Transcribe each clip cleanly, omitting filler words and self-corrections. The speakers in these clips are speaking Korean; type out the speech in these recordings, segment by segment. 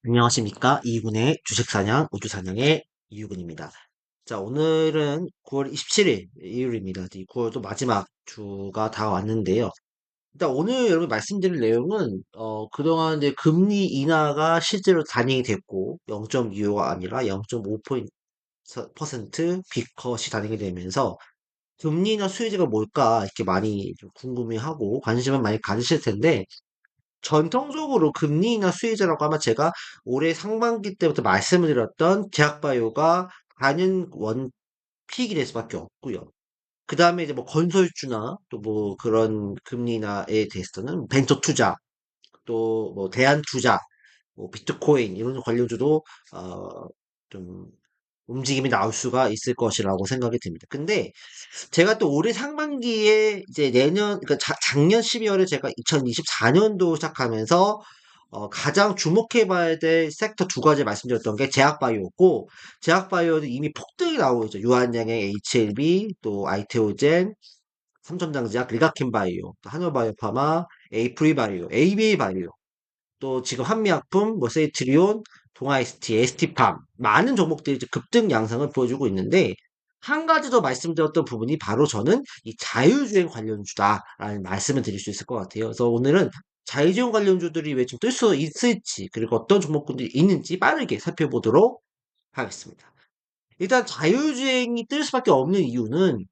안녕하십니까. 이군의 주식사냥, 우주사냥의 이유근입니다. 자, 오늘은 9월 27일, 일요일입니다. 이 9월도 마지막 주가 다가왔는데요. 일단 오늘 여러분 말씀드릴 내용은, 그동안 이제 금리 인하가 실제로 단행이 됐고, 0.25가 아니라 0.5% 빅컷이 단행이 되면서, 금리 인하 수혜제가 뭘까, 이렇게 많이 좀 궁금해하고 관심을 많이 가지실 텐데, 전통적으로 금리 인하 수혜자라고 하면 제가 올해 상반기 때부터 말씀을 드렸던 제약바이오가 단연 원픽이 될 수밖에 없고요. 그 다음에 이제 뭐 건설주나 또 뭐 그런 금리 인하에 대해서는 벤처 투자, 또 뭐 대안 투자, 뭐 비트코인 이런 관련주도 좀 움직임이 나올 수가 있을 것이라고 생각이 듭니다. 근데 제가 또 올해 상반기에 이제 그러니까 작년 12월에 제가 2024년도 시작하면서 가장 주목해 봐야 될 섹터 두 가지 말씀드렸던 게 제약바이오고, 제약바이오는 이미 폭등이 나오고 있죠. 유한양행 HLB, 또 아이테오젠, 삼성장제약, 리가켄바이오, 또 한올바이오파마, 에이프리바이오, ABA바이오, 또 지금 한미약품, 뭐 세이트리온, 동아ST, ST팜 많은 종목들이 이제 급등 양상을 보여주고 있는데, 한 가지 더 말씀드렸던 부분이 바로 저는 이 자율주행 관련주다라는 말씀을 드릴 수 있을 것 같아요. 그래서 오늘은 자율주행 관련주들이 왜 좀 뜰 수 있을지, 그리고 어떤 종목군들이 있는지 빠르게 살펴보도록 하겠습니다. 일단 자율주행이 뜰 수밖에 없는 이유는,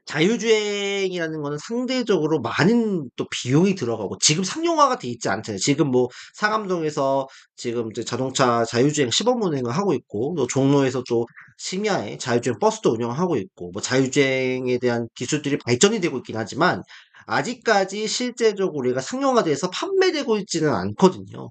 자율주행이라는 거는 상대적으로 많은 또 비용이 들어가고 지금 상용화가 돼 있지 않잖아요. 지금 뭐 상암동에서 지금 이제 자동차 자율주행 시범 운행을 하고 있고, 또 종로에서 또 심야에 자율주행 버스도 운영하고 있고, 뭐 자율주행에 대한 기술들이 발전이 되고 있긴 하지만 아직까지 실제적으로 우리가 상용화돼서 판매되고 있지는 않거든요.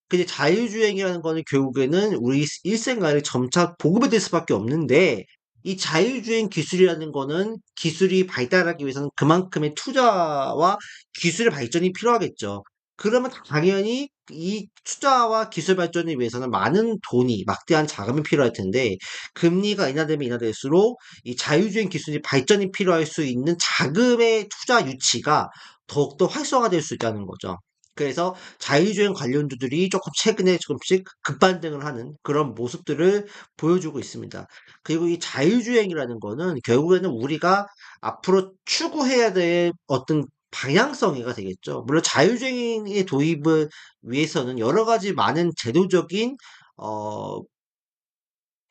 근데 자율주행이라는 거는 결국에는 우리 일생활에 점차 보급이 될 수밖에 없는데, 이 자율주행 기술이라는 거는 기술이 발달하기 위해서는 그만큼의 투자와 기술의 발전이 필요하겠죠. 그러면 당연히 이 투자와 기술 발전을 위해서는 많은 돈이, 막대한 자금이 필요할 텐데, 금리가 인하되면 인하될수록 이 자율주행 기술이 발전이 필요할 수 있는 자금의 투자 유치가 더욱더 활성화될 수 있다는 거죠. 그래서 자율주행 관련주들이 조금 최근에 조금씩 급반등을 하는 그런 모습들을 보여주고 있습니다. 그리고 이 자율주행이라는 거는 결국에는 우리가 앞으로 추구해야 될 어떤 방향성이가 되겠죠. 물론 자율주행의 도입을 위해서는 여러 가지 많은 제도적인 어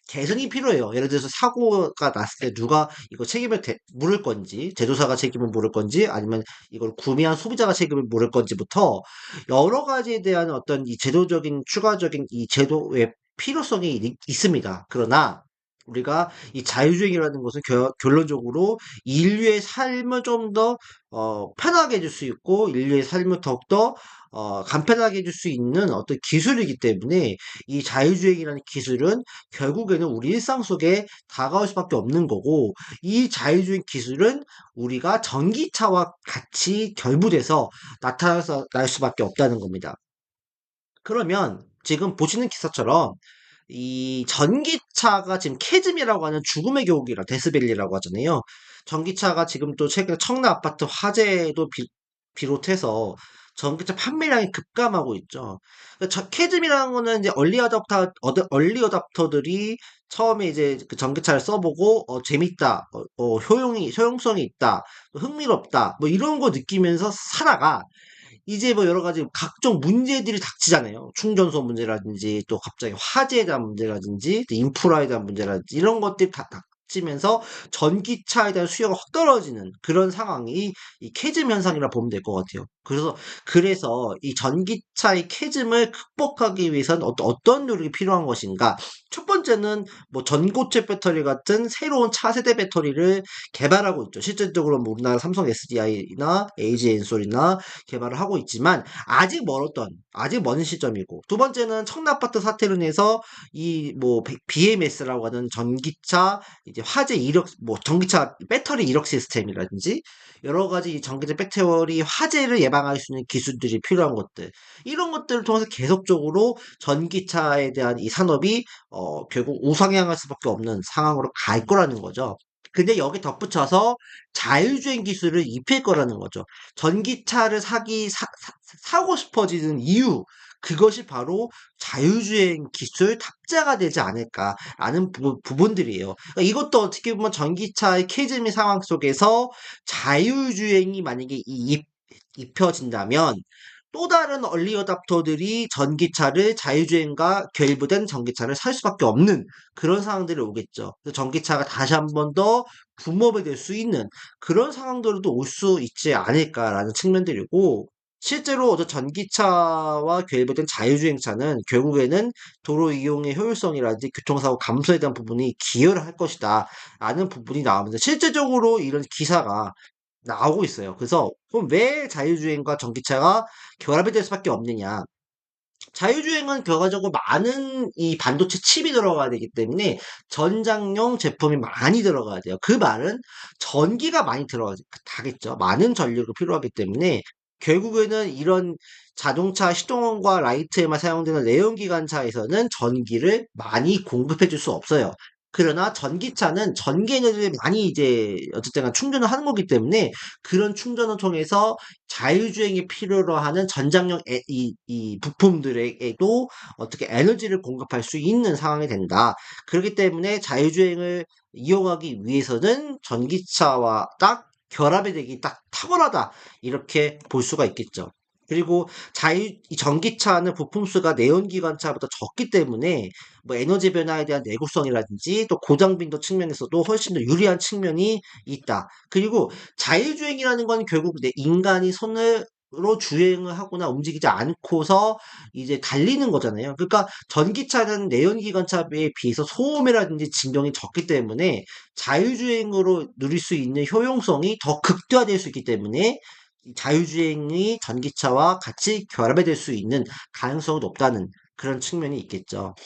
개선이 필요해요. 예를 들어서 사고가 났을 때 누가 이거 책임을 물을 건지, 제조사가 책임을 물을 건지, 아니면 이걸 구매한 소비자가 책임을 물을 건지부터 여러 가지에 대한 어떤 이 제도적인 추가적인 이 제도의 필요성이 있습니다. 그러나 우리가 이 자율주행이라는 것은 결론적으로 인류의 삶을 좀 더 편하게 해줄 수 있고, 인류의 삶을 더욱더 간편하게 해줄 수 있는 어떤 기술이기 때문에, 이 자율주행이라는 기술은 결국에는 우리 일상 속에 다가올 수밖에 없는 거고, 이 자율주행 기술은 우리가 전기차와 같이 결부돼서 나타나서 날 수밖에 없다는 겁니다. 그러면 지금 보시는 기사처럼 이 전기차가 지금 캐즘이라고 하는 죽음의 교국이라 데스밸리라고 하잖아요. 전기차가 지금 또 최근에 청라 아파트 화재도 비롯해서 전기차 판매량이 급감하고 있죠. 캐즘이라는 거는 이제 얼리 어답터들이 처음에 이제 그 전기차를 써보고 재밌다, 효용성이 있다, 흥미롭다, 뭐 이런 거 느끼면서 살아가. 이제 뭐 여러 가지 각종 문제들이 닥치잖아요. 충전소 문제라든지, 또 갑자기 화재에 대한 문제라든지, 또 인프라에 대한 문제라든지, 이런 것들이 다 닥치면서 전기차에 대한 수요가 확 떨어지는 그런 상황이 이 캐즘 현상이라 보면 될 것 같아요. 그래서 이 전기차의 캐즘을 극복하기 위해서는 어떤 노력이 필요한 것인가? 첫 번째는 뭐 전고체 배터리 같은 새로운 차세대 배터리를 개발하고 있죠. 실질적으로 뭐 우리나라 삼성 SDI나 LG 엔솔이나 개발을 하고 있지만 아직 먼 시점이고, 두 번째는 청라 아파트 사태로 인해서 이 뭐 BMS라고 하는 전기차 이제 화재 이력, 뭐 전기차 배터리 이력 시스템이라든지 여러 가지 이 전기차 배터리 화재를 예방할 수 있는 기술들이 필요한 것들, 이런 것들을 통해서 계속적으로 전기차에 대한 이 산업이 결국 우상향할 수밖에 없는 상황으로 갈 거라는 거죠. 근데 여기 덧붙여서 자율주행 기술을 입힐 거라는 거죠. 전기차를 사고 싶어지는 이유, 그것이 바로 자율주행 기술 탑재가 되지 않을까라는 부분들이에요. 그러니까 이것도 어떻게 보면 전기차의 케이즈 및 상황 속에서 자율주행이 만약에 입혀진다면 또 다른 얼리 어답터들이 전기차를 자율주행과 결부된 전기차를 살 수밖에 없는 그런 상황들이 오겠죠. 그래서 전기차가 다시 한 번 더 붐업이 될 수 있는 그런 상황들도 올 수 있지 않을까라는 측면들이고, 실제로 어떤 전기차와 결부된 자율주행차는 결국에는 도로 이용의 효율성이라든지 교통사고 감소에 대한 부분이 기여를 할 것이다 라는 부분이 나오면서 실제적으로 이런 기사가 나오고 있어요. 그래서 그럼 왜 자율주행과 전기차가 결합이 될 수밖에 없느냐? 자율주행은 결과적으로 많은 이 반도체 칩이 들어가야 되기 때문에 전장용 제품이 많이 들어가야 돼요. 그 말은 전기가 많이 들어가겠죠. 많은 전력이 필요하기 때문에 결국에는 이런 자동차 시동과 라이트에만 사용되는 내연기관차에서는 전기를 많이 공급해 줄 수 없어요. 그러나 전기차는 전기 에너지를 많이 이제 어쨌든 간 충전을 하는 거기 때문에 그런 충전을 통해서 자율주행이 필요로 하는 전장용 이 부품들에게도 어떻게 에너지를 공급할 수 있는 상황이 된다. 그렇기 때문에 자율주행을 이용하기 위해서는 전기차와 딱 결합이 되기 딱 탁월하다. 이렇게 볼 수가 있겠죠. 그리고 이 전기차는 부품수가 내연기관차보다 적기 때문에 뭐 에너지 변화에 대한 내구성이라든지 또 고장 빈도 측면에서도 훨씬 더 유리한 측면이 있다. 그리고 자율주행이라는 건 결국 내 인간이 손으로 주행을 하거나 움직이지 않고서 이제 달리는 거잖아요. 그러니까 전기차는 내연기관차에 비해서 소음이라든지 진동이 적기 때문에 자율주행으로 누릴 수 있는 효용성이 더 극대화될 수 있기 때문에 이 자율주행이 전기차와 같이 결합이 될 수 있는 가능성이 높다는 그런 측면이 있겠죠.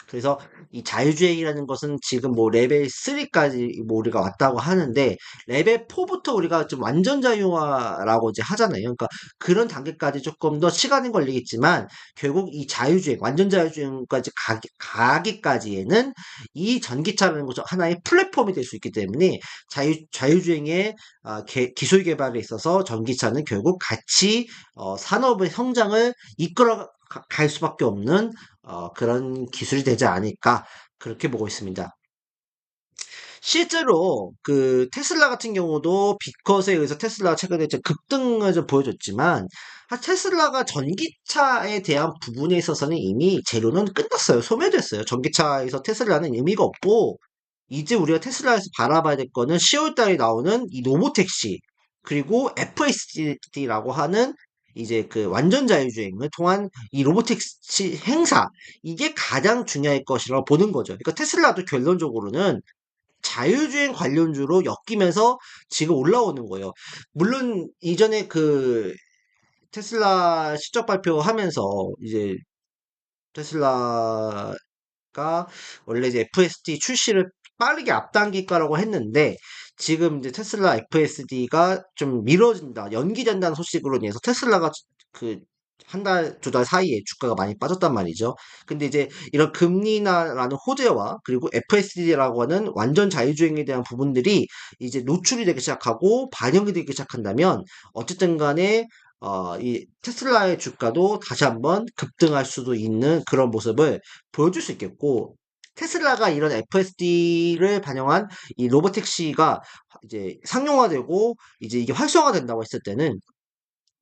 그래서 이 자율주행이라는 것은 지금 뭐 레벨 3까지 뭐 우리가 왔다고 하는데 레벨 4부터 우리가 좀 완전 자율화라고 이제 하잖아요. 그러니까 그런 단계까지 조금 더 시간이 걸리겠지만 결국 이 자율주행, 완전 자율주행까지 가기까지에는 이 전기차라는 것은 하나의 플랫폼이 될 수 있기 때문에 자율주행의 기술 개발에 있어서 전기차는 결국 같이 산업의 성장을 이끌어 갈 수밖에 없는 그런 기술이 되지 않을까 그렇게 보고 있습니다. 실제로 그 테슬라 같은 경우도 비컷에 의해서 테슬라가 최근에 이제 급등을 좀 보여줬지만 테슬라가 전기차에 대한 부분에 있어서는 이미 재료는 끝났어요. 소멸됐어요. 전기차에서 테슬라는 의미가 없고 이제 우리가 테슬라에서 바라봐야 될 거는 10월 달에 나오는 이 로보택시 그리고 FSD라고 하는 이제 그 완전 자율주행을 통한 이 로보택시 행사 이게 가장 중요할 것이라고 보는 거죠. 그러니까 테슬라도 결론적으로는 자율주행 관련주로 엮이면서 지금 올라오는 거예요. 물론 이전에 그 테슬라 실적 발표하면서 이제 테슬라가 원래 이제 FSD 출시를 빠르게 앞당길 거라고 했는데 지금 이제 테슬라 FSD가 좀 미뤄진다, 연기된다는 소식으로 인해서 테슬라가 그 한 달, 두 달 사이에 주가가 많이 빠졌단 말이죠. 근데 이제 이런 금리나라는 호재와 그리고 FSD라고 하는 완전 자율주행에 대한 부분들이 이제 노출이 되기 시작하고 반영이 되기 시작한다면 어쨌든 간에 이 테슬라의 주가도 다시 한번 급등할 수도 있는 그런 모습을 보여줄 수 있겠고, 테슬라가 이런 FSD를 반영한 이 로보택시가 이제 상용화되고 이제 이게 활성화된다고 했을 때는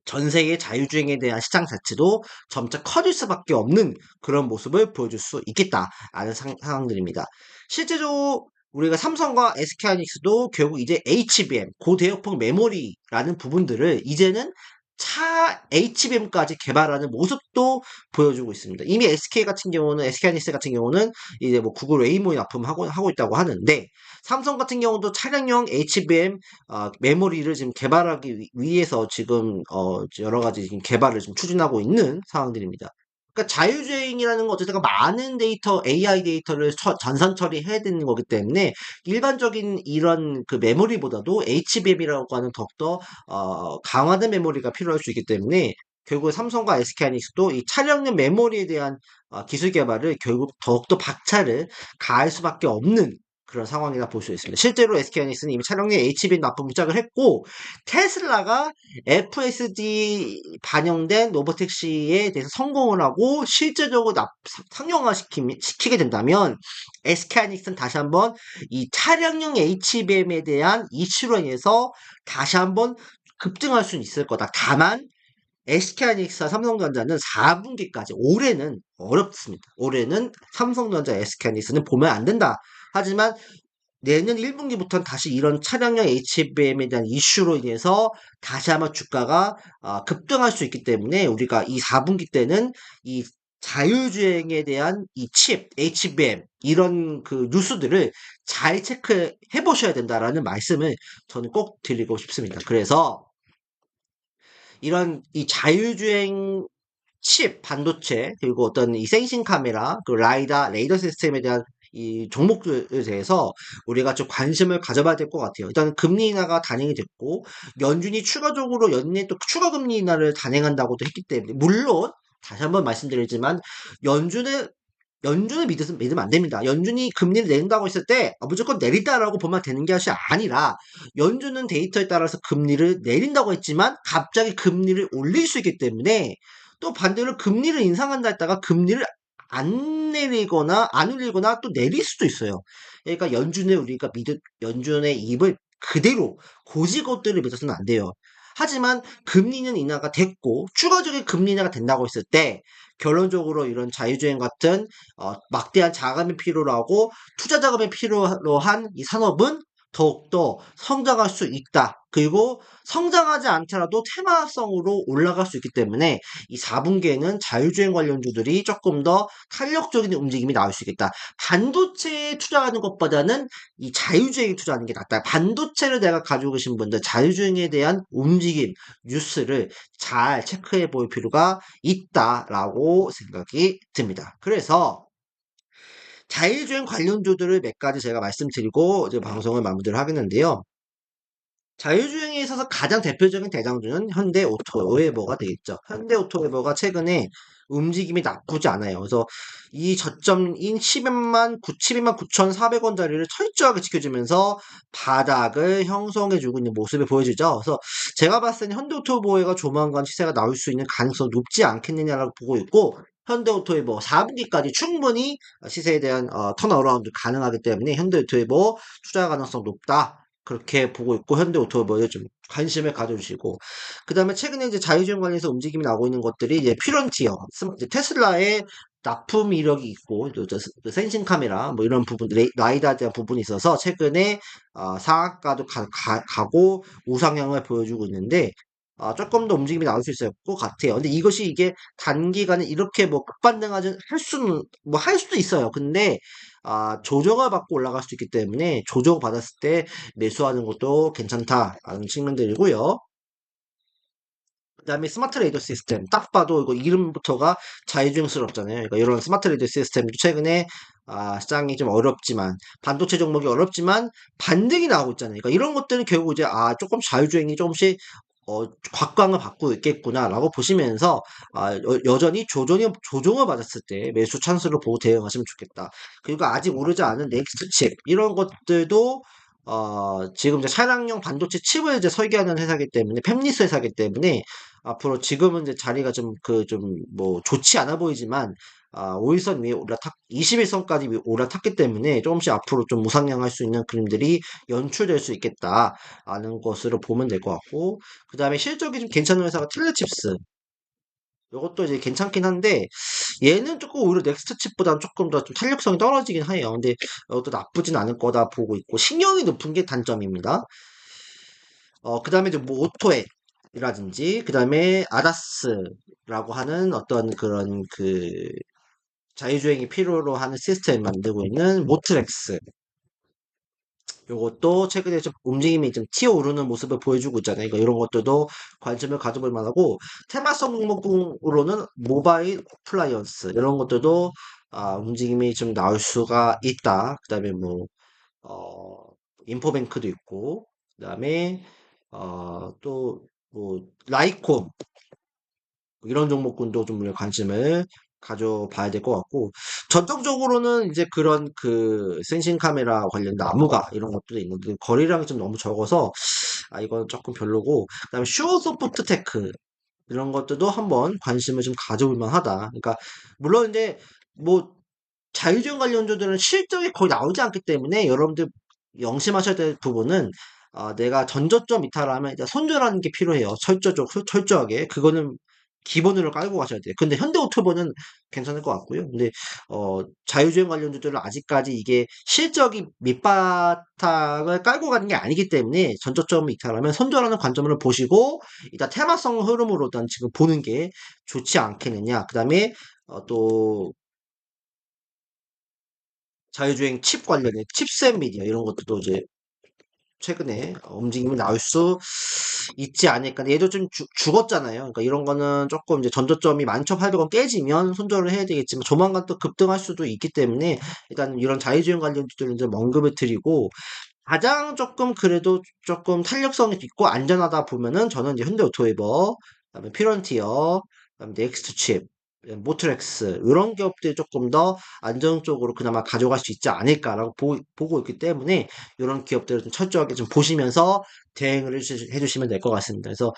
전 세계 자율주행에 대한 시장 자체도 점차 커질 수밖에 없는 그런 모습을 보여줄 수 있겠다라는 상황들입니다. 실제로 우리가 삼성과 SK하이닉스도 결국 이제 HBM, 고대역폭 메모리라는 부분들을 이제는 차 HBM까지 개발하는 모습도 보여주고 있습니다. 이미 SK하이닉스 같은 경우는 이제 뭐 구글 웨이모에 납품하고 있다고 하는데, 삼성 같은 경우도 차량용 HBM 메모리를 지금 개발하기 위해서 지금 여러 가지 지금 개발을 좀 추진하고 있는 상황들입니다. 그러니까 자율주행이라는 건 어쨌든 많은 데이터, AI 데이터를 전산 처리해야 되는 거기 때문에 일반적인 이런 그 메모리보다도 HBM이라고 하는 더욱더 강화된 메모리가 필요할 수 있기 때문에 결국 삼성과 SK하이닉스도 이 차량용 메모리에 대한 기술 개발을 결국 더욱더 박차를 가할 수밖에 없는 그런 상황이라 볼 수 있습니다. 실제로 SK하이닉스는 이미 차량용 HBM 납품 시작을 했고 테슬라가 FSD 반영된 로보택시에 대해서 성공을 하고 실제적으로 상용화 시키게 된다면 SK하이닉스는 다시 한번 이 차량용 HBM에 대한 이슈로 인해서 다시 한번 급등할 수는 있을 거다. 다만 SK하이닉스와 삼성전자는 4분기까지 올해는 어렵습니다. 올해는 삼성전자, SK하이닉스는 보면 안 된다. 하지만 내년 1분기부터는 다시 이런 차량용 HBM에 대한 이슈로 인해서 다시 한번 주가가 급등할 수 있기 때문에 우리가 이 4분기 때는 이 자율주행에 대한 이 칩, HBM 이런 그 뉴스들을 잘 체크해 보셔야 된다라는 말씀을 저는 꼭 드리고 싶습니다. 그래서 이런 이 자율주행 칩, 반도체, 그리고 어떤 이 센싱 카메라, 그 레이더 시스템에 대한 이 종목들에 대해서 우리가 좀 관심을 가져봐야 될 것 같아요. 일단 금리 인하가 단행이 됐고, 연준이 추가적으로 연내 또 추가 금리 인하를 단행한다고도 했기 때문에, 물론, 다시 한번 말씀드리지만, 연준의 연준을 믿으면 안 됩니다. 연준이 금리를 내린다고 했을 때 무조건 내린다라고 보면 되는 게 아니라 연준은 데이터에 따라서 금리를 내린다고 했지만 갑자기 금리를 올릴 수 있기 때문에 또 반대로 금리를 인상한다 했다가 금리를 안 내리거나 안 올리거나 또 내릴 수도 있어요. 그러니까 연준의 입을 그대로 고지것대로 믿어서는 안 돼요. 하지만 금리는 인하가 됐고 추가적인 금리 인하가 된다고 했을 때 결론적으로 이런 자율주행 같은 막대한 자금이 필요로 하고 투자 자금이 필요로 한 이 산업은 더욱더 성장할 수 있다. 그리고 성장하지 않더라도 테마성으로 올라갈 수 있기 때문에 이 4분기에는 자율주행 관련주들이 조금 더 탄력적인 움직임이 나올 수 있겠다. 반도체에 투자하는 것보다는 이 자율주행에 투자하는 게 낫다. 반도체를 내가 가지고 계신 분들 자율주행에 대한 움직임, 뉴스를 잘 체크해 볼 필요가 있다라고 생각이 듭니다. 그래서 자율주행 관련주들을 몇 가지 제가 말씀드리고 이제 방송을 마무리를 하겠는데요. 자율주행에 있어서 가장 대표적인 대장주는 현대오토웨버가 되겠죠. 현대오토웨버가 최근에 움직임이 나쁘지 않아요. 그래서 이 저점인 12만 9,400원짜리를 철저하게 지켜주면서 바닥을 형성해주고 있는 모습을 보여주죠. 그래서 제가 봤을 때는 현대오토웨버가 조만간 시세가 나올 수 있는 가능성이 높지 않겠느냐라고 보고 있고 현대오토웨버 4분기까지 충분히 시세에 대한 턴어라운드 가능하기 때문에 현대오토웨버 투자 가능성 높다. 그렇게 보고 있고 현대오토모빌에 좀 관심을 가져주시고 그 다음에 최근에 이제 자율주행 관련해서 움직임이 나오고 있는 것들이 이제 퓨런티어 테슬라의 납품 이력이 있고 또 센싱 카메라 뭐 이런 부분 라이다에 대한 부분이 있어서 최근에 상한가도 가고 우상향을 보여주고 있는데 조금 더 움직임이 나올 수 있을 것 같아요. 근데 이게 단기간에 이렇게 뭐 급반등하지 할 수도 있어요. 근데 조정을 받고 올라갈 수 있기 때문에 조정 받았을 때 매수하는 것도 괜찮다라는 측면들이고요. 그 다음에 스마트 레이더 시스템. 딱 봐도 이거 이름부터가 자율주행스럽잖아요. 그러니까 이런 스마트 레이더 시스템도 최근에 시장이 좀 어렵지만 반도체 종목이 어렵지만 반등이 나오고 있잖아요. 그러니까 이런 것들은 결국 이제 조금 자율주행이 조금씩 곽광을 받고 있겠구나라고 보시면서 여전히 조정을 받았을 때 매수 찬스를 보고 대응하시면 좋겠다. 그리고 아직 오르지 않은 넥스트 칩 이런 것들도 지금 이제 차량용 반도체 칩을 이제 설계하는 회사기 때문에 팹리스 회사기 때문에 앞으로 지금은 이제 자리가 뭐 좋지 않아 보이지만 5일선 위에 21선까지 올라탔기 때문에 조금씩 앞으로 좀 우상향할 수 있는 그림들이 연출될 수 있겠다라는 것으로 보면 될 것 같고 그 다음에 실적이 좀 괜찮은 회사가 텔레칩스 이것도 이제 괜찮긴 한데 얘는 조금 오히려 넥스트 칩보다는 조금 더 좀 탄력성이 떨어지긴 해요. 근데 이것도 나쁘진 않을 거다 보고 있고 신경이 높은 게 단점입니다. 그 다음에 이제 뭐 오토앱이라든지 그 다음에 아다스라고 하는 어떤 그런 자율주행이 필요로 하는 시스템을 만들고 있는 모트렉스 요것도 최근에 좀 움직임이 좀 튀어오르는 모습을 보여주고 있잖아요. 그러니까 이런 것들도 관심을 가져볼 만하고 테마성 종목으로는 모바일 어플라이언스 이런 것들도 움직임이 좀 나올 수가 있다. 그 다음에 뭐 어, 인포뱅크도 있고 그 다음에 또 뭐 라이콤 이런 종목군도 좀 관심을 가져봐야 될 것 같고 전통적으로는 이제 그런 그 센싱 카메라 관련 나무가 이런 것들도 있는데 거래량이 좀 너무 적어서 아 이건 조금 별로고 그다음에 슈어소프트 테크 이런 것들도 한번 관심을 좀 가져볼 만하다. 그러니까 물론 이제 뭐 자율주행 관련주들은 실적이 거의 나오지 않기 때문에 여러분들 명심하셔야 될 부분은 내가 전저점 이탈하면 일단 손절하는 게 필요해요. 철저하게. 그거는 기본으로 깔고 가셔야 돼요. 근데 현대오토바는 괜찮을 것 같고요. 근데 자율주행 관련주들은 아직까지 이게 실적이 밑바닥을 깔고 가는 게 아니기 때문에 전저점 이탈하면 손절하는 관점으로 보시고 일단 테마성 흐름으로 일단 지금 보는 게 좋지 않겠느냐. 그다음에 또 자율주행 칩 관련된 칩셋 미디어 이런 것들도 이제 최근에 움직임이 나올 수 있지 않을까. 얘도 좀 죽었잖아요. 그러니까 이런 거는 조금 이제 전저점이 11,800원 깨지면 손절을 해야 되겠지만 조만간 또 급등할 수도 있기 때문에 일단 이런 자율주행 관련주들은 좀 언급을 드리고 가장 조금 그래도 조금 탄력성이 있고 안전하다 보면은 저는 이제 현대오토웨버, 그다음에 피런티어, 그다음에 넥스트칩, 모트렉스 이런 기업들이 조금 더 안정적으로 그나마 가져갈 수 있지 않을까라고 보고 있기 때문에 이런 기업들을 좀 철저하게 좀 보시면서 대응을 해주시면 될 것 같습니다. 그래서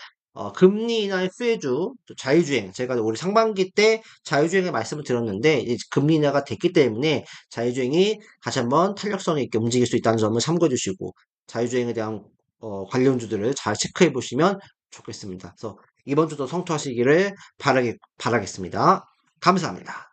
금리 인하의 수혜주, 또 자율주행 제가 올해 상반기 때 자율주행의 말씀을 드렸는데 이제 금리 인하가 됐기 때문에 자율주행이 다시 한번 탄력성이 있게 움직일 수 있다는 점을 참고해 주시고 자율주행에 대한 관련주들을 잘 체크해 보시면 좋겠습니다. 그래서 이번 주도 성투하시기를 바라겠습니다. 감사합니다.